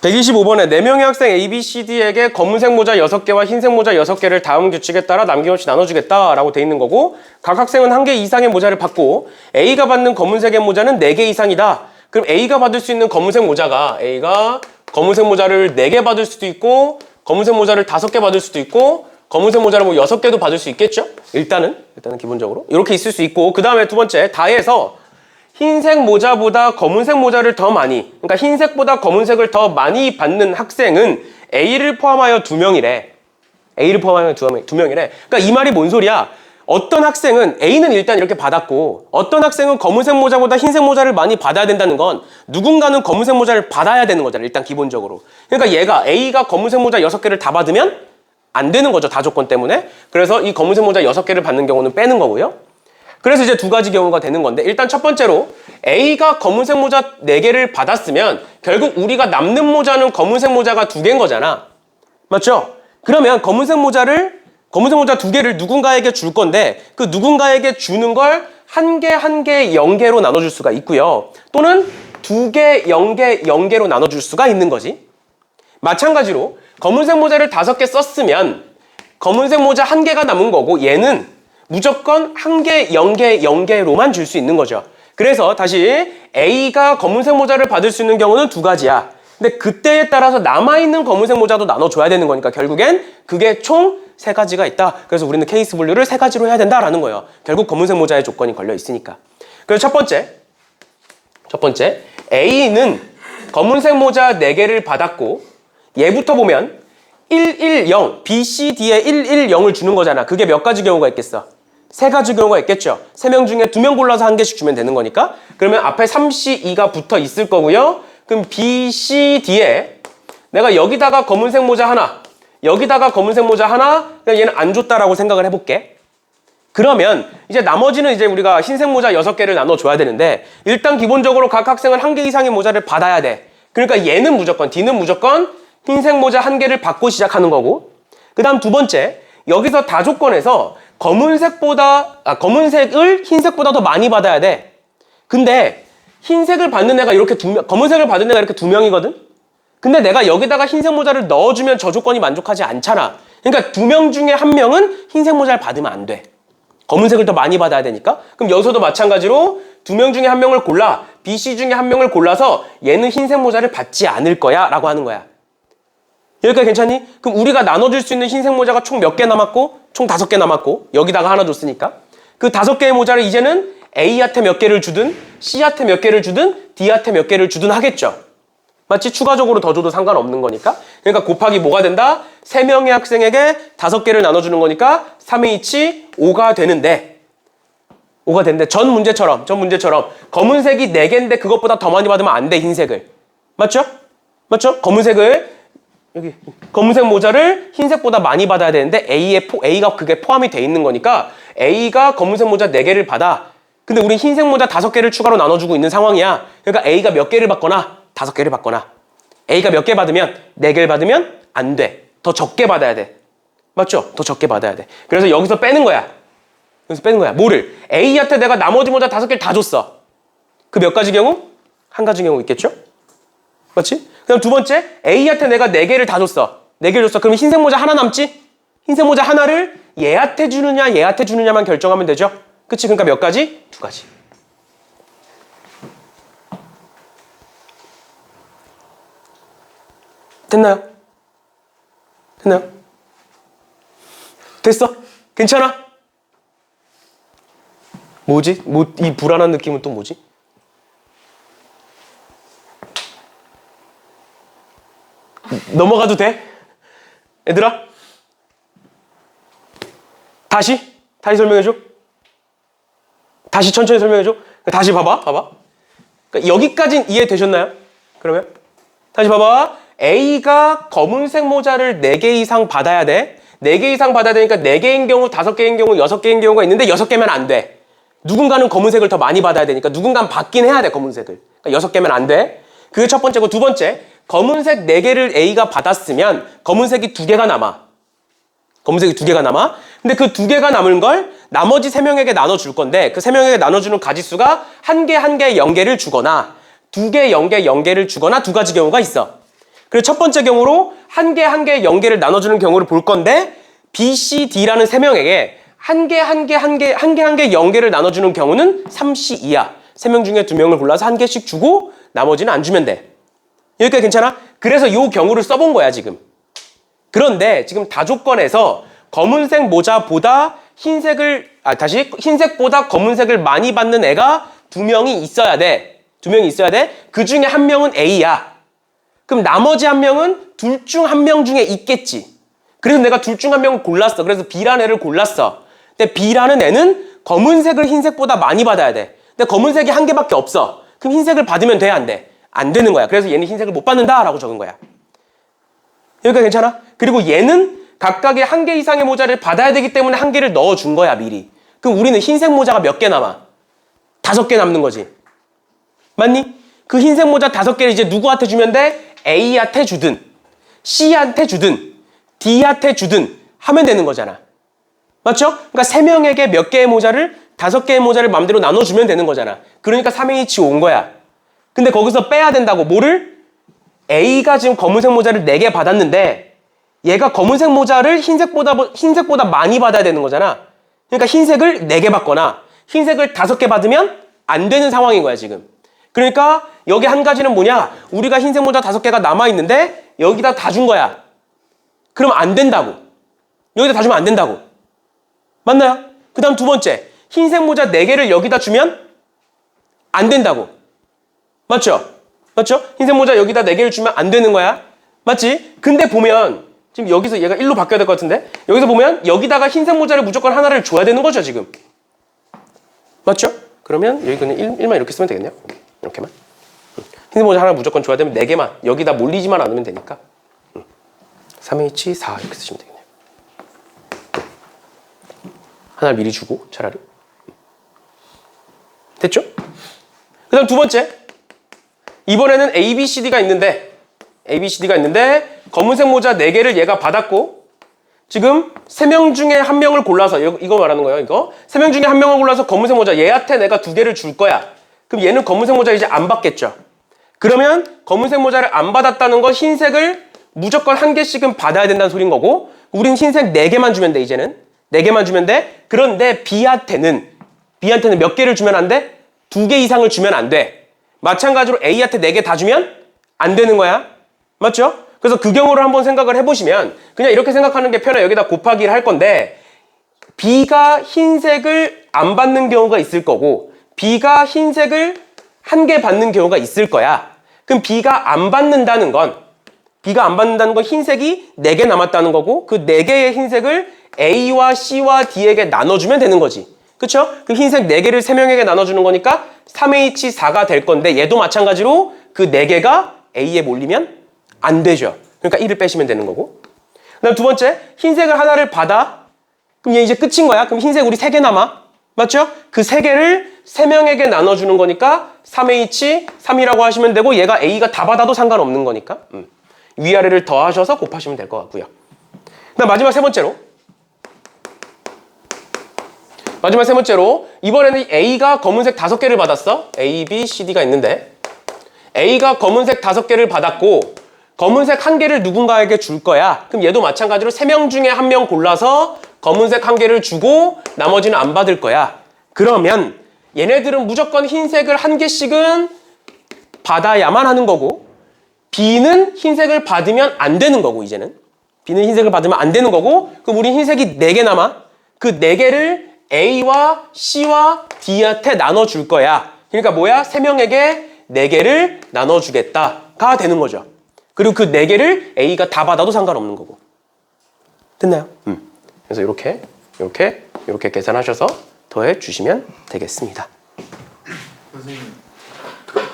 125번에 4명의 학생 A, B, C, D에게 검은색 모자 6개와 흰색 모자 6개를 다음 규칙에 따라 남김없이 나눠주겠다라고 돼 있는 거고, 각 학생은 1개 이상의 모자를 받고 A가 받는 검은색의 모자는 4개 이상이다. 그럼 A가 받을 수 있는 검은색 모자가, A가 검은색 모자를 4개 받을 수도 있고 검은색 모자를 5개 받을 수도 있고 검은색 모자를 뭐 6개도 받을 수 있겠죠? 일단은 기본적으로 이렇게 있을 수 있고, 그 다음에 두 번째, 다해서 흰색 모자보다 검은색 모자를 더 많이, 그러니까 흰색보다 검은색을 더 많이 받는 학생은 A를 포함하여 2명이래. A를 포함하여 2명이래. 그러니까 이 말이 뭔 소리야? 어떤 학생은 A는 일단 이렇게 받았고 어떤 학생은 검은색 모자보다 흰색 모자를 많이 받아야 된다는 건 누군가는 검은색 모자를 받아야 되는 거잖아, 일단 기본적으로. 그러니까 A가 검은색 모자 6개를 다 받으면 안 되는 거죠, 다조건 때문에. 그래서 이 검은색 모자 6개를 받는 경우는 빼는 거고요. 그래서 이제 두 가지 경우가 되는 건데, 일단 첫 번째로 A가 검은색 모자 4개를 받았으면 결국 우리가 남는 모자는 검은색 모자가 2개인 거잖아. 맞죠? 그러면 검은색 모자 2개를 누군가에게 줄 건데 그 누군가에게 주는 걸 1개, 0개로 나눠줄 수가 있고요. 또는 2개, 0개, 0개로 나눠줄 수가 있는 거지. 마찬가지로 검은색 모자를 5개 썼으면 검은색 모자 1개가 남은 거고 얘는 무조건 1개, 0개, 0개로만 줄 수 있는 거죠. 그래서 다시 A가 검은색 모자를 받을 수 있는 경우는 2가지야. 근데 그때에 따라서 남아있는 검은색 모자도 나눠줘야 되는 거니까 결국엔 그게 총 3가지가 있다. 그래서 우리는 케이스 분류를 3가지로 해야 된다라는 거예요. 결국 검은색 모자의 조건이 걸려 있으니까. 그래서 첫 번째 A는 검은색 모자 4개를 받았고 얘부터 보면 110, B, C, D에 110을 주는 거잖아. 그게 몇 가지 경우가 있겠어? 3가지 경우가 있겠죠. 3명 중에 2명 골라서 1개씩 주면 되는 거니까. 그러면 앞에 3, C, 2가 붙어 있을 거고요. 그럼 B, C, D에 내가 여기다가 검은색 모자 하나, 여기다가 검은색 모자 하나, 그냥 얘는 안 줬다라고 생각을 해볼게. 그러면 이제 나머지는 이제 우리가 흰색 모자 6개를 나눠줘야 되는데, 일단 기본적으로 각 학생은 1개 이상의 모자를 받아야 돼. 그러니까 얘는 무조건, D는 무조건 흰색 모자 1개를 받고 시작하는 거고, 그 다음 두 번째, 여기서 다조건에서 검은색을 흰색보다 더 많이 받아야 돼. 근데 흰색을 받는 애가 이렇게 검은색을 받은 애가 이렇게 2명이거든? 근데 내가 여기다가 흰색 모자를 넣어주면 저 조건이 만족하지 않잖아. 그러니까 2명 중에 1명은 흰색 모자를 받으면 안 돼. 검은색을 더 많이 받아야 되니까. 그럼 여기서도 마찬가지로 2명 중에 1명을 골라, B, C 중에 1명을 골라서 얘는 흰색 모자를 받지 않을 거야 라고 하는 거야. 여기까지 괜찮니? 그럼 우리가 나눠줄 수 있는 흰색 모자가 총 몇 개 남았고? 총 5개 남았고 여기다가 하나 줬으니까 그 5개의 모자를 이제는 A한테 몇 개를 주든 C한테 몇 개를 주든 D한테 몇 개를 주든 하겠죠. 마치 추가적으로 더 줘도 상관없는 거니까. 그러니까 곱하기 뭐가 된다? 3명의 학생에게 5개를 나눠주는 거니까 3H 5가 되는데 전 문제처럼 검은색이 4개인데 그것보다 더 많이 받으면 안 돼, 흰색을. 맞죠? 검은색 모자를 흰색보다 많이 받아야 되는데 A가 그게 포함이 돼 있는 거니까 A가 검은색 모자 4개를 받아. 근데 우리 흰색 모자 5개를 추가로 나눠주고 있는 상황이야. 그러니까 A가 몇 개를 받거나 5개를 받거나 A가 몇 개 받으면 4개를 받으면 안 돼. 더 적게 받아야 돼. 맞죠? 더 적게 받아야 돼. 그래서 여기서 빼는 거야. 뭐를? A한테 내가 나머지 모자 5개를 다 줬어. 그 몇 가지 경우? 1가지 경우 있겠죠? 맞지? 그다음 두 번째, A한테 내가 4개를 다 줬어. 4개를 줬어. 그럼 흰색 모자 하나 남지? 흰색 모자 하나를 얘한테 주느냐만 결정하면 되죠? 그치? 그러니까 몇 가지? 2가지. 됐나요? 됐어? 괜찮아? 뭐지? 이 불안한 느낌은 또 뭐지? 넘어가도 돼? 얘들아? 다시 설명해줘. 다시 천천히 설명해줘. 다시 봐봐. 그러니까 여기까지는 이해되셨나요? 그러면 다시 봐봐. A가 검은색 모자를 4개 이상 받아야 돼. 4개 이상 받아야 되니까 4개인 경우, 5개인 경우, 6개인 경우가 있는데 6개면 안 돼. 누군가는 검은색을 더 많이 받아야 되니까 누군가는 받긴 해야 돼, 검은색을. 그러니까 6개면 안 돼. 그게 첫 번째고, 두 번째, 검은색 4개를 A가 받았으면 검은색이 2개가 남아. 근데 그 2개가 남은 걸 나머지 3명에게 나눠줄 건데 그 3명에게 나눠주는 가지수가 1개, 0개를 주거나 2개, 0개, 0개를 주거나 2가지 경우가 있어. 그래서 첫 번째 경우로 한 개 한 개 0개를 나눠주는 경우를 볼 건데 B, C, D라는 세 명에게 한 개 0개를 나눠주는 경우는 3C 이하. 3명 중에 2명을 골라서 한 개씩 주고 나머지는 안 주면 돼. 여기까지 괜찮아? 그래서 이 경우를 써본 거야 지금. 그런데 지금 다조건에서 검은색 모자보다 흰색보다 검은색을 많이 받는 애가 2명이 있어야 돼. 2명이 있어야 돼. 그 중에 한 명은 A야. 그럼 나머지 한 명은 둘 중 한 명 중에 있겠지. 그래서 내가 둘 중 한 명을 골랐어. 그래서 B라는 애를 골랐어. 근데 B라는 애는 검은색을 흰색보다 많이 받아야 돼. 근데 검은색이 한 개밖에 없어. 그럼 흰색을 받으면 돼? 안 돼? 안 되는 거야. 그래서 얘는 흰색을 못 받는다라고 적은 거야. 여기까지 괜찮아? 그리고 얘는 각각의 한 개 이상의 모자를 받아야 되기 때문에 한 개를 넣어준 거야 미리. 그럼 우리는 흰색 모자가 몇 개 남아? 5개 남는 거지. 맞니? 그 흰색 모자 5개를 이제 누구한테 주면 돼? A한테 주든 C한테 주든 D한테 주든 하면 되는 거잖아. 맞죠? 그러니까 3명에게 몇 개의 모자를 5개의 모자를 마음대로 나눠주면 되는 거잖아. 그러니까 3H 온 거야. 근데 거기서 빼야 된다고. 뭐를? A가 지금 검은색 모자를 4개 받았는데 얘가 검은색 모자를 흰색보다 많이 받아야 되는 거잖아. 그러니까 흰색을 4개 받거나 흰색을 5개 받으면 안 되는 상황인 거야 지금. 그러니까 여기 한 가지는 뭐냐? 우리가 흰색 모자 5개가 남아있는데 여기다 다 준 거야. 그럼 안 된다고. 여기다 다 주면 안 된다고. 맞나요? 그 다음 두 번째. 흰색 모자 4개를 여기다 주면 안 된다고. 맞죠? 맞죠? 흰색 모자 여기다 4개를 주면 안 되는 거야. 맞지? 근데 보면 지금 여기서 얘가 1로 바뀌어야 될 것 같은데 여기서 보면 여기다가 흰색 모자를 무조건 하나를 줘야 되는 거죠 지금. 맞죠? 그러면 여기 그냥 1만 이렇게 쓰면 되겠네요. 이렇게만. 흰색 모자 하나 무조건 줘야 되면 4개만 여기다 몰리지만 않으면 되니까 3H4 이렇게 쓰시면 되겠네요. 하나를 미리 주고 차라리. 됐죠? 그 다음 두 번째. 이번에는 ABCD가 있는데 검은색 모자 4개를 얘가 받았고 지금 3명 중에 1명을 골라서 이거 말하는 거예요. 이거 3명 중에 1명을 골라서 검은색 모자 얘한테 내가 2개를 줄 거야. 그럼 얘는 검은색 모자 이제 안 받겠죠. 그러면 검은색 모자를 안 받았다는 건 흰색을 무조건 1개씩은 받아야 된다는 소린 거고 우린 흰색 4개만 주면 돼. 이제는 4개만 주면 돼. 그런데 B한테는 몇 개를 주면 안 돼? 2개 이상을 주면 안 돼. 마찬가지로 A한테 4개 다 주면 안 되는 거야. 맞죠? 그래서 그 경우를 한번 생각을 해보시면 그냥 이렇게 생각하는 게 편해. 여기다 곱하기를 할 건데 B가 흰색을 안 받는 경우가 있을 거고 B가 흰색을 1개 받는 경우가 있을 거야. 그럼 B가 안 받는다는 건 흰색이 4개 남았다는 거고 그 4개의 흰색을 A와 C와 D에게 나눠주면 되는 거지. 그쵸? 그 흰색 4개를 3명에게 나눠주는 거니까 3H4가 될 건데 얘도 마찬가지로 그 4개가 A에 몰리면 안 되죠. 그러니까 1을 빼시면 되는 거고. 그 다음 두 번째, 흰색을 하나를 받아. 그럼 얘 이제 끝인 거야. 그럼 흰색 우리 3개 남아. 맞죠? 그 3개를 3명에게 나눠주는 거니까 3H3이라고 하시면 되고 얘가 A가 다 받아도 상관없는 거니까 위아래를 더하셔서 곱하시면 될 것 같고요. 그 다음 마지막 세 번째로 이번에는 A가 검은색 5개를 받았어. A, B, C, D가 있는데 A가 검은색 5개를 받았고 검은색 1개를 누군가에게 줄 거야. 그럼 얘도 마찬가지로 3명 중에 1명 골라서 검은색 1개를 주고 나머지는 안 받을 거야. 그러면 얘네들은 무조건 흰색을 1개씩은 받아야만 하는 거고 B는 흰색을 받으면 안 되는 거고 이제는 B는 흰색을 받으면 안 되는 거고 그럼 우리 흰색이 4개 남아. 그 4개를 A와 C와 D한테 나눠줄 거야. 그러니까 뭐야? 3명에게 4개를 나눠주겠다가 되는 거죠. 그리고 그 4개를 A가 다 받아도 상관없는 거고. 됐나요? 그래서 이렇게 계산하셔서 더해 주시면 되겠습니다. 선생님,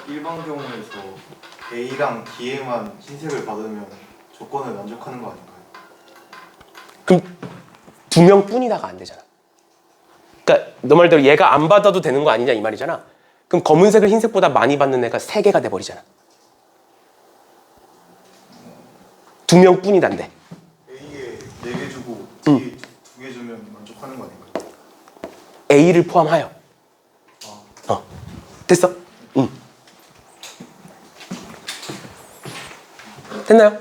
일반 경우에서 A랑 D에만 흰색을 받으면 조건을 만족하는 거 아닌가요? 그럼 2명뿐이다가 안 되잖아. 그러니까 너 말대로 얘가 안 받아도 되는 거 아니냐 이 말이잖아. 그럼 검은색을 흰색보다 많이 받는 애가 3개가 돼버리잖아. 2명뿐이단데. A에 4개 주고 D에 2개 주면 만족하는 거 아닌가요? A를 포함하여. 됐어? 됐나요?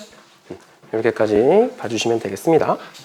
이렇게까지 봐주시면 되겠습니다.